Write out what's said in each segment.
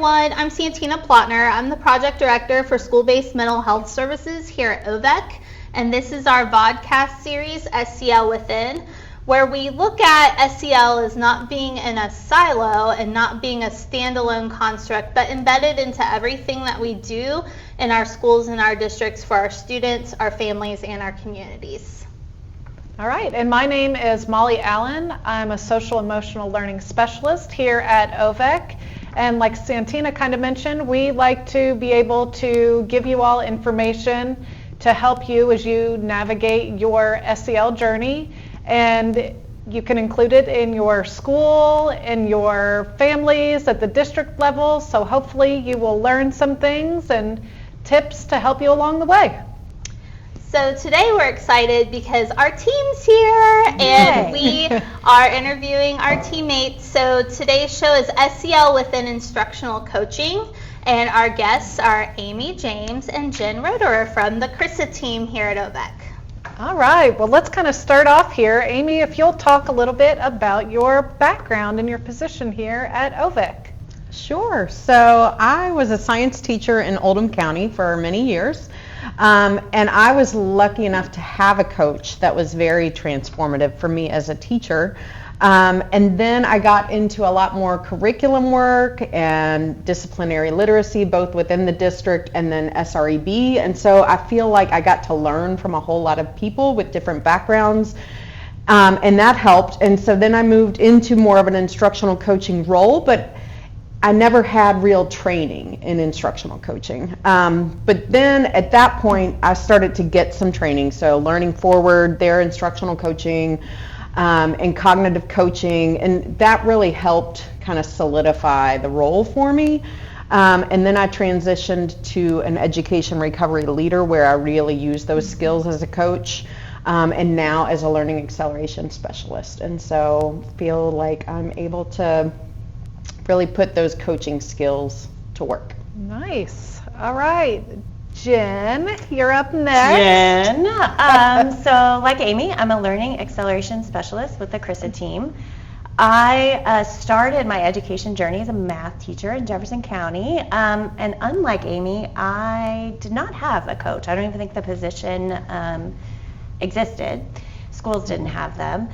everyone. I'm Santina Plottner. I'm the Project Director for School-Based Mental Health Services here at OVEC, and this is our Vodcast series, SEL Within, where we look at SEL as not being in a silo and not being a standalone construct, but embedded into everything that we do in our schools and our districts for our students, our families, and our communities. All right, and my name is Molly Allen. I'm a social emotional learning specialist here at OVEC. And like Santina kind of mentioned, we like to be able to give you all information to help you as you navigate your SEL journey. And you can include it in your school, in your families, at the district level. So hopefully you will learn some things and tips to help you along the way. So today we're excited because our team's here and we are interviewing our teammates. So today's show is SEL Within Instructional Coaching, and our guests are Amy James and Jen Roederer from the CRISA team here at OVEC. All right, well, let's kind of start off here. Amy, if you'll talk a little bit about your background and your position here at OVEC. Sure. So I was a science teacher in Oldham County for many years. And I was lucky enough to have a coach that was very transformative for me as a teacher. And then I got into a lot more curriculum work and disciplinary literacy, both within the district and then SREB. And so I feel like I got to learn from a whole lot of people with different backgrounds. And that helped. And so then I moved into more of an instructional coaching role, but I never had real training in instructional coaching. But then at that point, I started to get some training. So Learning Forward, their instructional coaching, and cognitive coaching. And that really helped kind of solidify the role for me. And then I transitioned to an education recovery leader where I really use those skills as a coach. And now as a learning acceleration specialist. And so feel like I'm able to really put those coaching skills to work. Nice. All right. Jen, you're up next. Jen. So like Amy, I'm a learning acceleration specialist with the CRISA team. I started my education journey as a math teacher in Jefferson County. And unlike Amy, I did not have a coach. I don't even think the position existed. Schools didn't have them.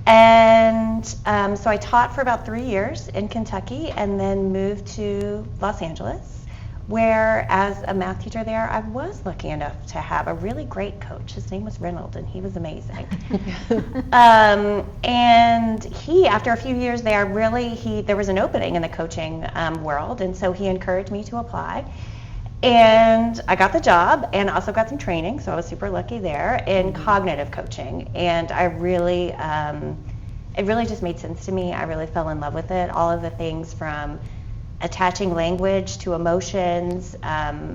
And so I taught for about 3 years in Kentucky and then moved to Los Angeles, where as a math teacher there, I was lucky enough to have a really great coach. His name was Reynolds, and he was amazing. And he, after a few years there, there was an opening in the coaching world, and so he encouraged me to apply. And I got the job and also got some training, so I was super lucky there in cognitive coaching. And I really, it really just made sense to me. I really fell in love with it. All of the things from attaching language to emotions,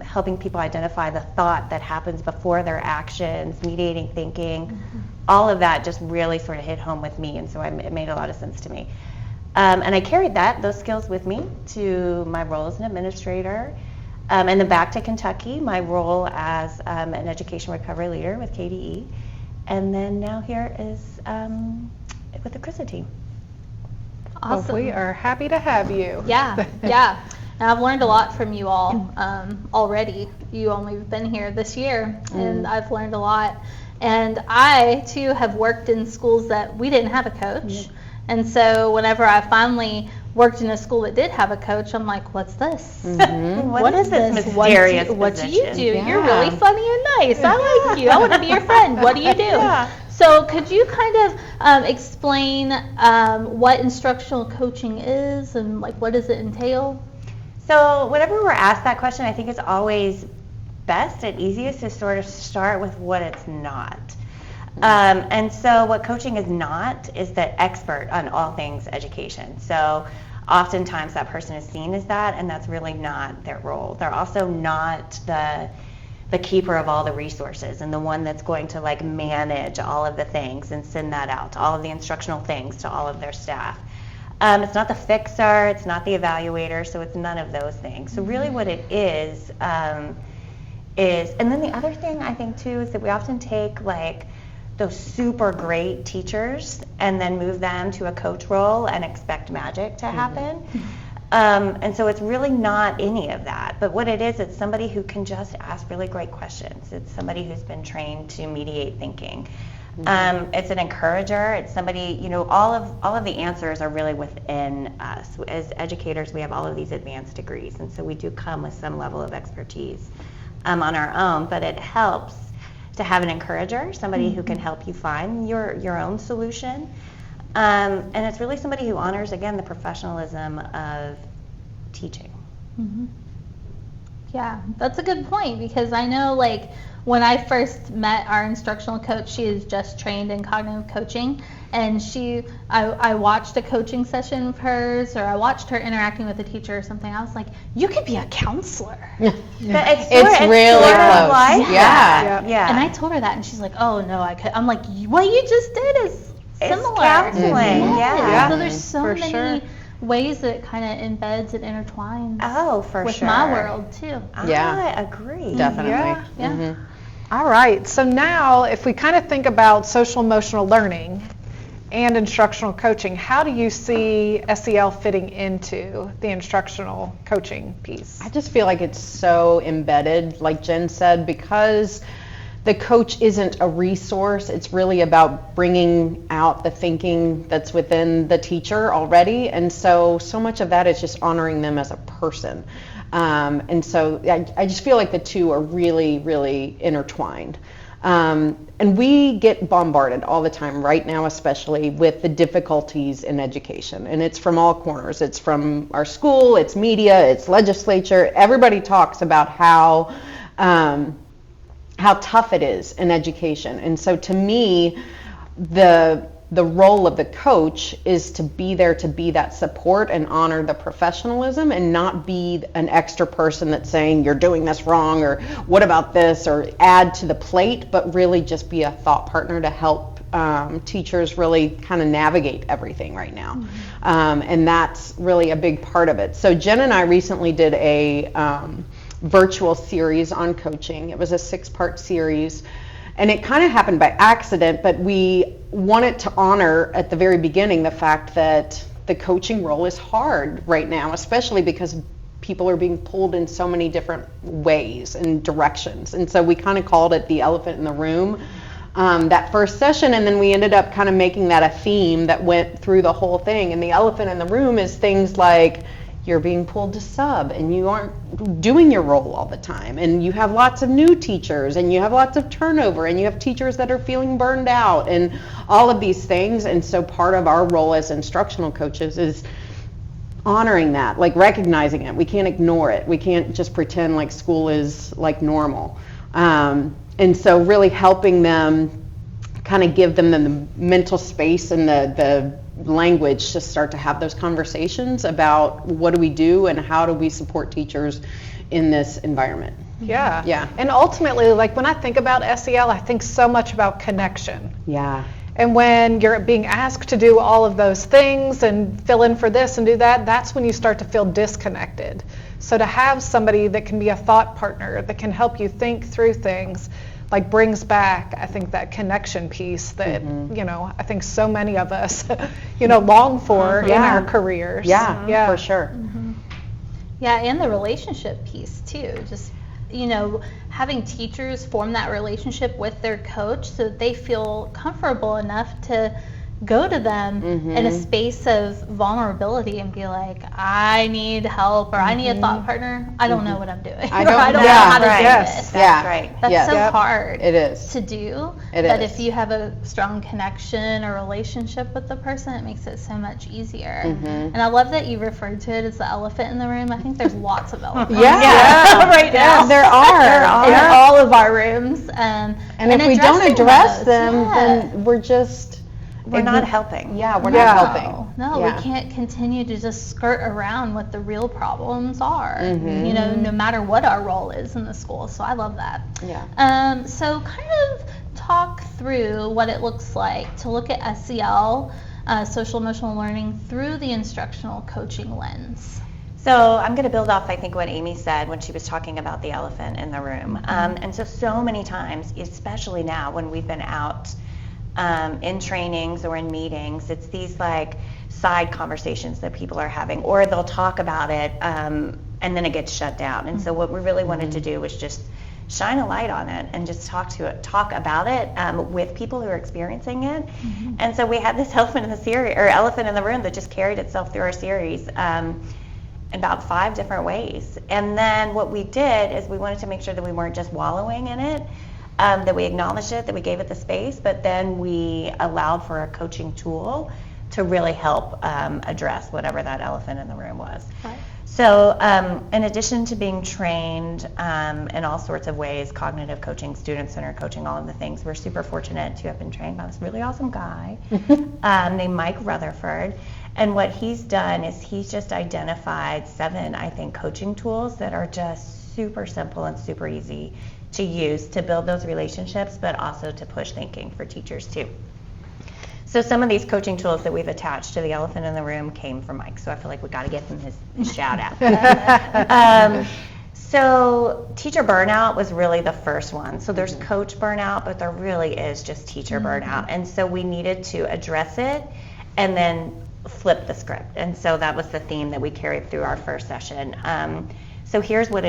helping people identify the thought that happens before their actions, mediating thinking, all of that just really sort of hit home with me. And so it made a lot of sense to me. And I carried those skills with me to my role as an administrator. And then back to Kentucky, my role as an education recovery leader with KDE. And then now here is with the CRISA team. Awesome. Well, we are happy to have you. Yeah. And I've learned a lot from you all already. You only have been here this year, and I've learned a lot. And I, too, have worked in schools that we didn't have a coach. And so whenever I finally worked in a school that did have a coach, I'm like, what's this? What is this mysterious What do you do? Yeah. You're really funny and nice. I like you. I want to be your friend. What do you do? Yeah. So could you kind of explain what instructional coaching is and like what does it entail? So whenever we're asked that question, I think it's always best and easiest to sort of start with what it's not. And so what coaching is not is the expert on all things education. So oftentimes that person is seen as that, and that's really not their role. They're also not the keeper of all the resources and the one that's going to like manage all of the things and send that out, all of the instructional things to all of their staff. It's not the fixer, it's not the evaluator, so it's none of those things. So really what it is, and then the other thing I think too is that we often take like those super great teachers and then move them to a coach role and expect magic to happen. And so it's really not any of that. But what it is, it's somebody who can just ask really great questions. It's somebody who's been trained to mediate thinking. It's an encourager. It's somebody, all of the answers are really within us. As educators, we have all of these advanced degrees, and so we do come with some level of expertise on our own, but it helps to have an encourager, somebody who can help you find your own solution. And it's really somebody who honors, again, the professionalism of teaching. Mm-hmm. Yeah, that's a good point, because I know, like, when I first met our instructional coach, she is just trained in cognitive coaching, and I watched a coaching session of hers, or I watched her interacting with a teacher or something. I was like, you could be a counselor. But It's really close. Like Yeah. Yeah. And I told her that, and she's like, oh, no, I could. I'm like, what you just did is similar. It's counseling. Yeah. So there's so for many sure. ways that it kind of embeds and intertwines with sure. my world, too. Yeah. I agree. Definitely. Yeah. Yeah. Mhm. All right, so now if we kind of think about social emotional learning and instructional coaching, how do you see SEL fitting into the instructional coaching piece? I just feel like it's so embedded, like Jen said, because the coach isn't a resource. It's really about bringing out the thinking that's within the teacher already. And so much of that is just honoring them as a person. And so I just feel like the two are really, really intertwined. And we get bombarded all the time right now, especially with the difficulties in education. And it's from all corners. It's from our school, it's media, it's legislature. Everybody talks about how tough it is in education. And so to me, the role of the coach is to be there to be that support and honor the professionalism, and not be an extra person that's saying you're doing this wrong, or what about this, or add to the plate, but really just be a thought partner to help teachers really kind of navigate everything right now. And that's really a big part of it. So Jen and I recently did a virtual series on coaching. It was a 6-part series. And it kind of happened by accident, but we wanted to honor at the very beginning the fact that the coaching role is hard right now, especially because people are being pulled in so many different ways and directions. And so we kind of called it the elephant in the room that first session, and then we ended up kind of making that a theme that went through the whole thing. And the elephant in the room is things like, you're being pulled to sub, and you aren't doing your role all the time, and you have lots of new teachers, and you have lots of turnover, and you have teachers that are feeling burned out, and all of these things. And so part of our role as instructional coaches is honoring that, like recognizing it. We can't ignore it. We can't just pretend like school is like normal. And so really helping them, kind of give them the mental space and the language to start to have those conversations about what do we do and how do we support teachers in this environment. Yeah. And ultimately, like when I think about SEL, I think so much about connection. Yeah. And when you're being asked to do all of those things and fill in for this and do that, that's when you start to feel disconnected. So to have somebody that can be a thought partner, that can help you think through things, like brings back, I think, that connection piece that, I think so many of us, long for in our careers. Yeah, for sure. Yeah, and the relationship piece too. Just, having teachers form that relationship with their coach so that they feel comfortable enough to go to them in a space of vulnerability and be like, I need help, or I need a thought partner. I don't know what I'm doing. I don't know how to do this. That's right. That's so hard it is. to do. That if you have a strong connection or relationship with the person, it makes it so much easier. And I love that you referred to it as the elephant in the room. I think there's lots of elephants right now. There are. In all of our rooms. And if we don't address them, then we're not helping. Yeah, we're not helping. No, we can't continue to just skirt around what the real problems are, no matter what our role is in the school. So I love that. Yeah. So kind of talk through what it looks like to look at SEL, social emotional learning, through the instructional coaching lens. So I'm going to build off, I think, what Amy said when she was talking about the elephant in the room. And so many times, especially now when we've been out in trainings or in meetings. It's these like side conversations that people are having, or they'll talk about it and then it gets shut down. And so what we really wanted to do was just shine a light on it and just talk about it with people who are experiencing it. And so we had this elephant in the room that just carried itself through our series in about 5 different ways. And then what we did is we wanted to make sure that we weren't just wallowing in it, that we acknowledged it, that we gave it the space, but then we allowed for a coaching tool to really help address whatever that elephant in the room was. Right. So in addition to being trained in all sorts of ways, cognitive coaching, student-centered coaching, all of the things, we're super fortunate to have been trained by this really awesome guy named Mike Rutherford. And what he's done is he's just identified 7, I think, coaching tools that are just super simple and super easy to use to build those relationships, but also to push thinking for teachers too. So some of these coaching tools that we've attached to the elephant in the room came from Mike, so I feel like we got to give him his shout out. So teacher burnout was really the first one. So there's coach burnout, but there really is just teacher burnout. And so we needed to address it and then flip the script. And so that was the theme that we carried through our first session. So here's what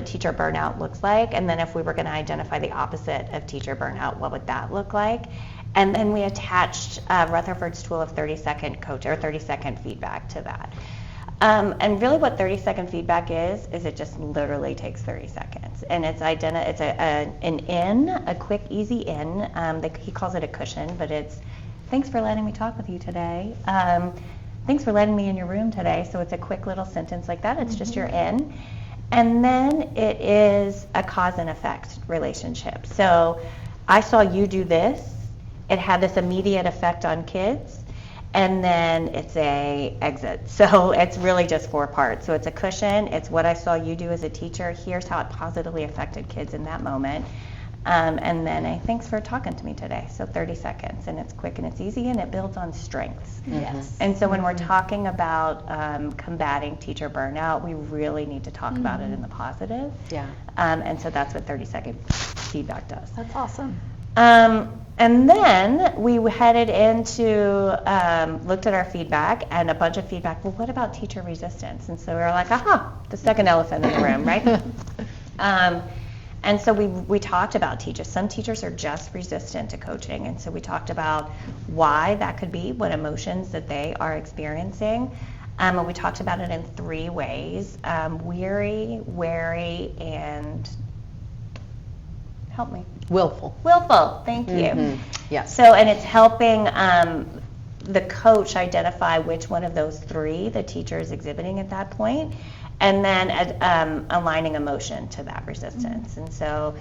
teacher burnout looks like, and then if we were going to identify the opposite of teacher burnout, what would that look like? And then we attached Rutherford's tool of 30-second coach or 30-second feedback to that. And really what 30-second feedback is it just literally takes 30 seconds. And it's a quick, easy in. He calls it a cushion, but it's, thanks for letting me talk with you today. Thanks for letting me in your room today. So it's a quick little sentence like that. It's just your in. And then it is a cause and effect relationship. So I saw you do this. It had this immediate effect on kids, and then it's a exit. So it's really just 4 parts. So it's a cushion, it's what I saw you do as a teacher, here's how it positively affected kids in that moment, and then a thanks for talking to me today. So 30 seconds, and it's quick and it's easy, and it builds on strengths. Yes. And so when we're talking about combating teacher burnout, we really need to talk about it in the positive. Yeah. And so that's what 30-second feedback does. That's awesome. And then we headed into, looked at our feedback and a bunch of feedback. Well, what about teacher resistance? And so we were like, the second elephant in the room, right? And so we talked about teachers. Some teachers are just resistant to coaching. And so we talked about why that could be, what emotions that they are experiencing. And we talked about it in 3 ways, weary, wary, and help me. Willful. Thank you. Yes. So, and it's helping the coach identify which one of those 3 the teacher is exhibiting at that point, and then aligning emotion to that resistance. And so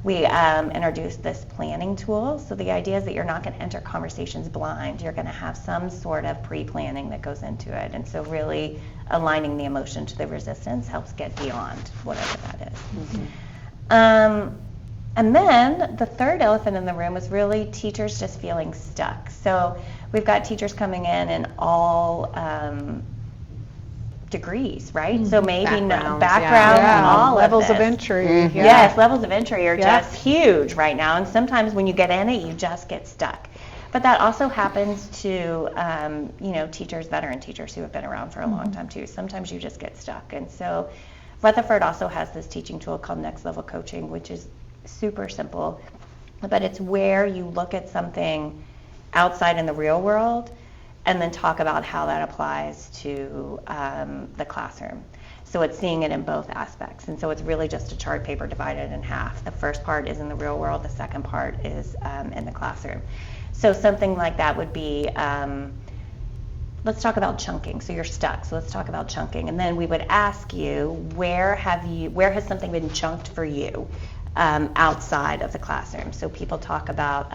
we introduced this planning tool. So the idea is that you're not going to enter conversations blind. You're going to have some sort of pre-planning that goes into it. And so really aligning the emotion to the resistance helps get beyond whatever that is. And then the third elephant in the room was really teachers just feeling stuck. So we've got teachers coming in all degrees, right? So maybe backgrounds and all levels of of entry. Yes, levels of entry are just huge right now. And sometimes when you get in it, you just get stuck. But that also happens to, teachers, veteran teachers who have been around for a long time too. Sometimes you just get stuck. And so Rutherford also has this teaching tool called Next Level Coaching, which is super simple, but it's where you look at something outside in the real world and then talk about how that applies to the classroom. So it's seeing it in both aspects. And so it's really just a chart paper divided in half. The first part is in the real world, the second part is in the classroom. So something like that would be, let's talk about chunking. So you're stuck, so let's talk about chunking. And then we would ask you, where has something been chunked for you? Outside of the classroom. So people talk about,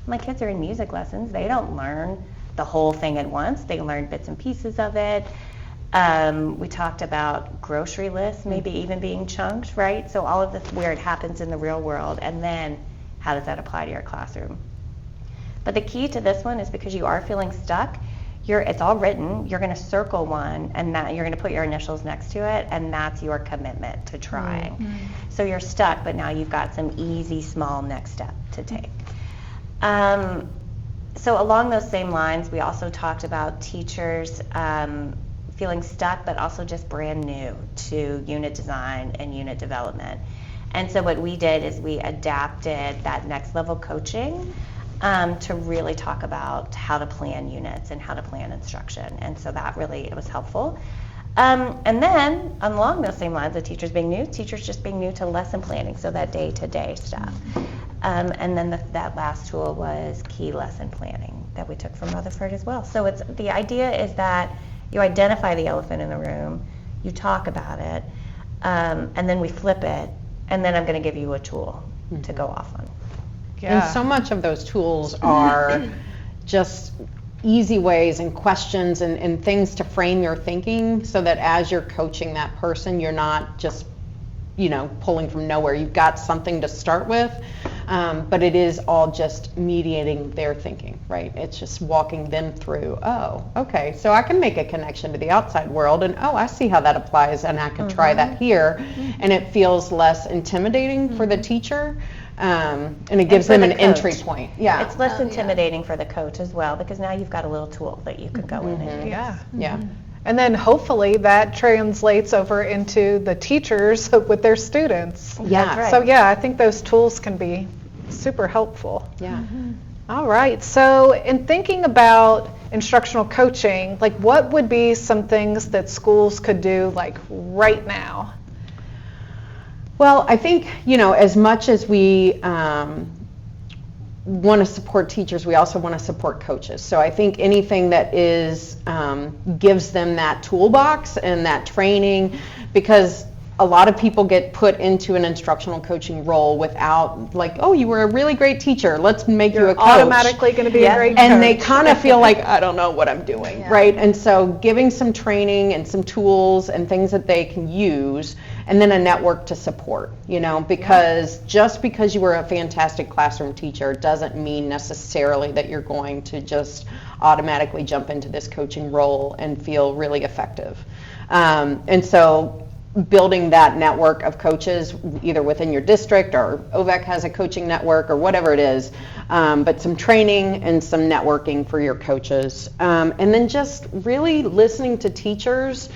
my kids are in music lessons. They don't learn the whole thing at once. They learn bits and pieces of it. We talked about grocery lists, maybe even being chunked, right? So all of this where it happens in the real world, and then how does that apply to your classroom? But the key to this one is because you are feeling stuck, it's all written, you're going to circle one, and that you're going to put your initials next to it, and that's your commitment to trying. So you're stuck, but now you've got some easy, small next step to take. So along those same lines, we also talked about teachers feeling stuck, but also just brand new to unit design and unit development. And so what we did is we adapted that next level coaching to really talk about how to plan units and how to plan instruction. And so that really, it was helpful. And then along those same lines of teachers being new, teachers just being new to lesson planning, so that day-to-day stuff. And then that last tool was key lesson planning that we took from Rutherford as well. So the idea is that you identify the elephant in the room, you talk about it, and then we flip it, and then I'm going to give you a tool to go off on. And so much of those tools are just easy ways and questions and things to frame your thinking, so that as you're coaching that person, you're not just, pulling from nowhere. You've got something to start with, but it is all just mediating their thinking, right? It's just walking them through, oh, okay, so I can make a connection to the outside world, and I see how that applies, and I can try that here, and it feels less intimidating for the teacher. And it gives them an entry point. Yeah, it's less intimidating for the coach as well, because now you've got a little tool that you can go in and use. Yeah. And then hopefully that translates over into the teachers with their students. Yeah. That's right. So I think those tools can be super helpful. Yeah. All right. So in thinking about instructional coaching, like what would be some things that schools could do like right now? Well, I think, as much as we want to support teachers, we also want to support coaches. So I think anything that is gives them that toolbox and that training, because a lot of people get put into an instructional coaching role without, like, oh, you were a really great teacher, let's make you a coach. Automatically going to be a great coach. And they kind of feel like, I don't know what I'm doing, right? And so giving some training and some tools and things that they can use, and then a network to support, because just because you were a fantastic classroom teacher doesn't mean necessarily that you're going to just automatically jump into this coaching role and feel really effective. And so building that network of coaches, either within your district or OVEC has a coaching network or whatever it is, but some training and some networking for your coaches. And then just really listening to teachers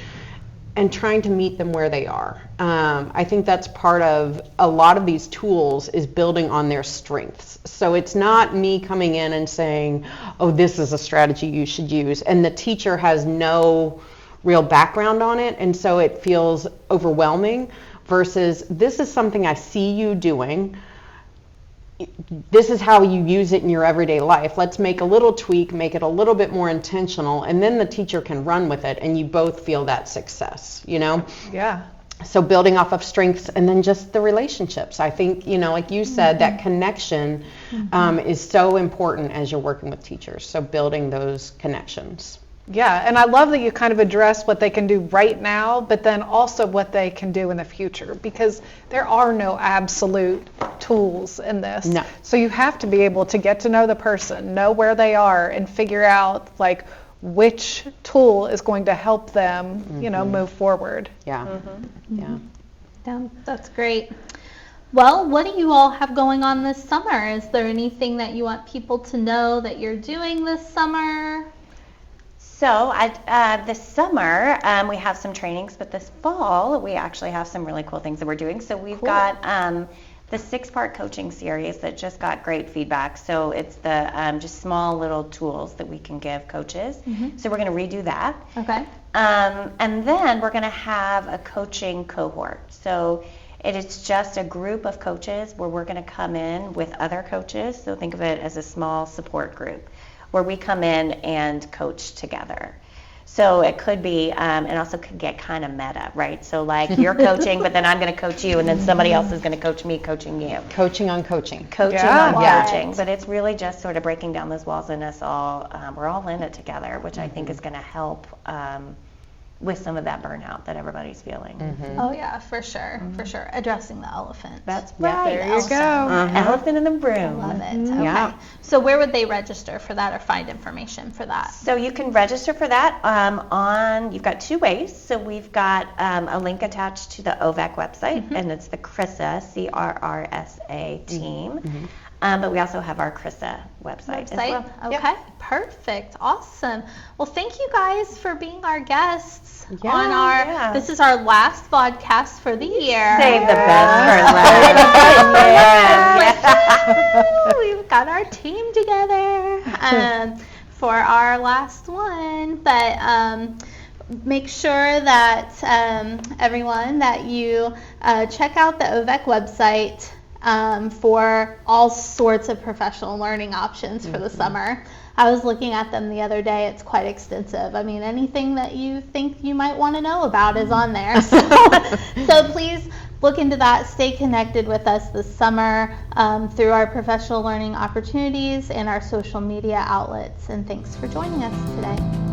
and trying to meet them where they are. I think that's part of a lot of these tools, is building on their strengths. So it's not me coming in and saying, oh, this is a strategy you should use, and the teacher has no real background on it, and so it feels overwhelming, versus this is something I see you doing. This is how you use it in your everyday life. Let's make a little tweak, make it a little bit more intentional, and then the teacher can run with it, and you both feel that success, Yeah. So building off of strengths, and then just the relationships. I think, like you said, that connection is so important as you're working with teachers. So building those connections. Yeah, and I love that you kind of address what they can do right now, but then also what they can do in the future, because there are no absolute tools in this. No. So you have to be able to get to know the person, know where they are, and figure out like which tool is going to help them, move forward. Yeah. Yeah, that's great. Well, what do you all have going on this summer? Is there anything that you want people to know that you're doing this summer? So this summer, we have some trainings, but this fall, we actually have some really cool things that we're doing. So we've got the 6-part coaching series that just got great feedback. So it's the just small little tools that we can give coaches. So we're going to redo that. Okay. And then we're going to have a coaching cohort. So it is just a group of coaches where we're going to come in with other coaches. So think of it as a small support group, where we come in and coach together. So it could be, and also could get kind of meta, right? So like you're coaching, but then I'm going to coach you, and then somebody else is going to coach me coaching you. Coaching on coaching. Coaching on coaching. But it's really just sort of breaking down those walls, and us all, we're all in it together, which I think is going to help with some of that burnout that everybody's feeling. Oh yeah, for sure, for sure. Addressing the elephant. That's right. There you go. Elephant in the room. Love it. Okay. Yeah. So where would they register for that or find information for that? So you can register for that you've got 2 ways. So we've got a link attached to the OVEC website, and it's the CRRSA, CRRSA team. But we also have our Krista website as well. Okay, Yep. perfect, awesome. Well, thank you guys for being our guests Yeah, on our. yeah. This is our last podcast for the year. Save the best for last. We've got our team together for our last one, but make sure that everyone that you check out the OVEC website for all sorts of professional learning options for the summer. I was looking at them the other day. It's quite extensive. I mean, anything that you think you might want to know about is on there. So please look into that. Stay connected with us this summer through our professional learning opportunities and our social media outlets. And thanks for joining us today.